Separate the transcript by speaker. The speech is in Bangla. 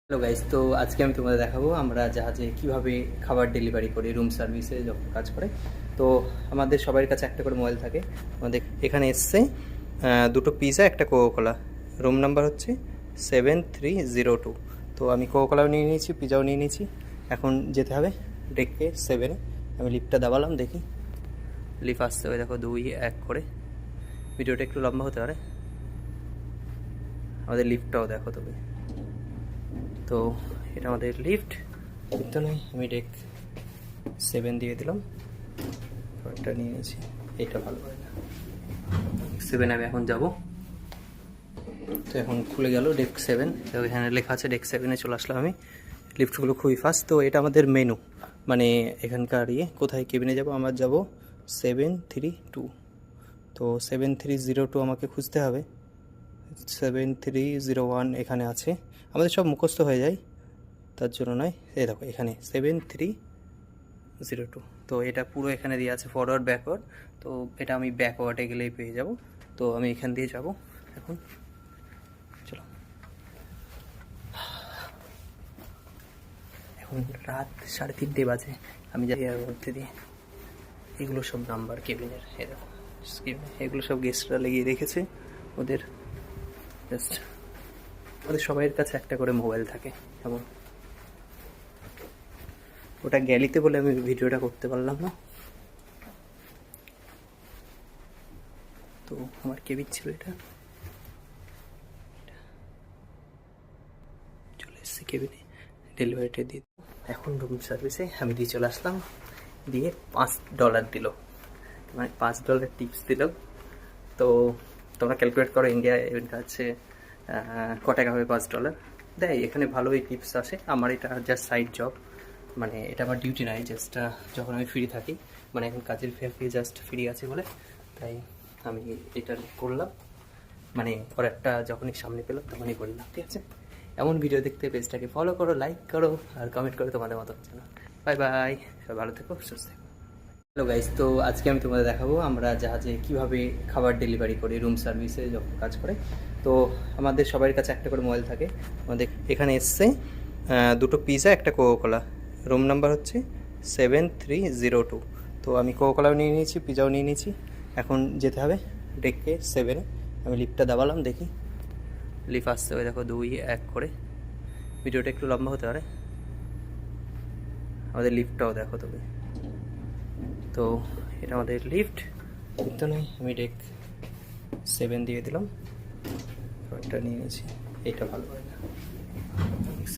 Speaker 1: হ্যালো গাইস, তো আজকে আমি তোমাদের দেখাবো আমরা জাহাজে কিভাবে খাবার ডেলিভারি করি, রুম সার্ভিসে যখন কাজ করে। তো আমাদের সবার কাছে একটা করে মোবাইল থাকে। আমাদের এখানে এসছে দুটো পিৎজা, একটা কোকোকোলা। রুম নাম্বার হচ্ছে 7302। তো আমি কোকোকোলাও নিয়ে নিয়েছি, পিৎজাও নিয়ে নিয়েছি। এখন যেতে হবে ডেকে 7-এ। আমি লিফটটা দাবালাম, দেখি লিফট আসতে হবে। দেখো 2-1 করে। ভিডিওটা একটু লম্বা হতে পারে। আমাদের লিফটটাও দেখো তুমি। তো এটা আমাদের লিফট, কিন্তু নয়, আমি ডেক 7 দিয়ে দিলাম। এটা নিয়ে নিয়েছি, এটা ভালো হয় না। 7 আমি এখন যাব। তো এখন খুলে গেল ডেক 7। তো এখানে লেখা আছে ডেক 7-এ চলে আসলাম আমি। লিফটগুলো খুবই ফাস্ট। তো এটা আমাদের মেনু, মানে এখানকার কোথায় কেবিনে যাব। আমার যাব 732। তো 7302 আমাকে খুঁজতে হবে। 7301 এখানে আছে। আমাদের সব মুখস্থ হয়ে যায়, তার জন্য নয়। এই দেখো এখানে 7302। তো এটা পুরো এখানে দিয়ে আছে ফরওয়ার্ড ব্যাকওয়ার্ড। তো এটা আমি ব্যাকওয়ার্ডে গেলেই পেয়ে যাব। তো আমি এখান দিয়ে যাব এখন। চলো, এখন রাত 3:30 বাজে। আমি যাই এর মধ্যে দিয়ে। এগুলো সব নাম্বার কেবিনের, এই দেখো স্ক্রিনে এগুলো সব গেস্টরা লাগিয়ে রেখেছে ওদের। জাস্ট ওদের সবাইয়ের কাছে একটা করে মোবাইল থাকে এবং ওটা গ্যালিতে বলে আমি ভিডিওটা করতে পারলাম না। তো আমার কেবিন ছিল এটা, চলে এসেছি কেবিনে, ডেলিভারিটা দিয়ে। এখন রুম সার্ভিসে আমি দিয়ে চলে আসলাম। দিয়ে $5 দিল, মানে $5 টিপস দিল। তো তোমরা ক্যালকুলেট করো ইন্ডিয়া এর কাছে ক টাকা হবে $5 দেয়। এখানে ভালোই টিপস আসে। আমার এটা জাস্ট সাইড জব, মানে এটা আমার ডিউটি নাই। জাস্ট যখন আমি ফ্রি থাকি, মানে এখন কাজের ফেরফি জাস্ট ফ্রি আছে বলে তাই আমি এটা করলাম। মানে অর্ডারটা যখনই সামনে পেলাম তখনই করলাম, ঠিক আছে। এমন ভিডিও দেখতে পেজটাকে ফলো করো, লাইক করো আর কমেন্ট করো তোমাদের মতো জানো। বাই বাই, সবাই ভালো থেকো, সুস্থ থেকো। হ্যালো গাইস, তো আজকে আমি তোমাদের দেখাবো আমরা জাহাজে কিভাবে খাবার ডেলিভারি করি, রুম সার্ভিসে যখন কাজ করে। তো আমাদের সবার কাছে একটা করে মোবাইল থাকে। আমাদের এখানে এসছে দুটো পিৎজা, একটা কোকোকোলা। রুম নাম্বার হচ্ছে 7302। তো আমি কোকোকোলাও নিয়ে নিয়েছি, পিৎজাও নিয়ে নিয়েছি। এখন যেতে হবে ডেকে 7-এ। আমি লিফটটা দাবালাম, দেখি লিফট আসতে হবে। দেখো 2-1 করে। ভিডিওটা একটু লম্বা হতে পারে। আমাদের লিফটটাও দেখো তুমি। তো এটা আমাদের লিফট, কিন্তু নয়, আমি ডেক 7 দিয়ে দিলাম। এটা নিয়ে নিয়েছি, এটা ভালো হয় না।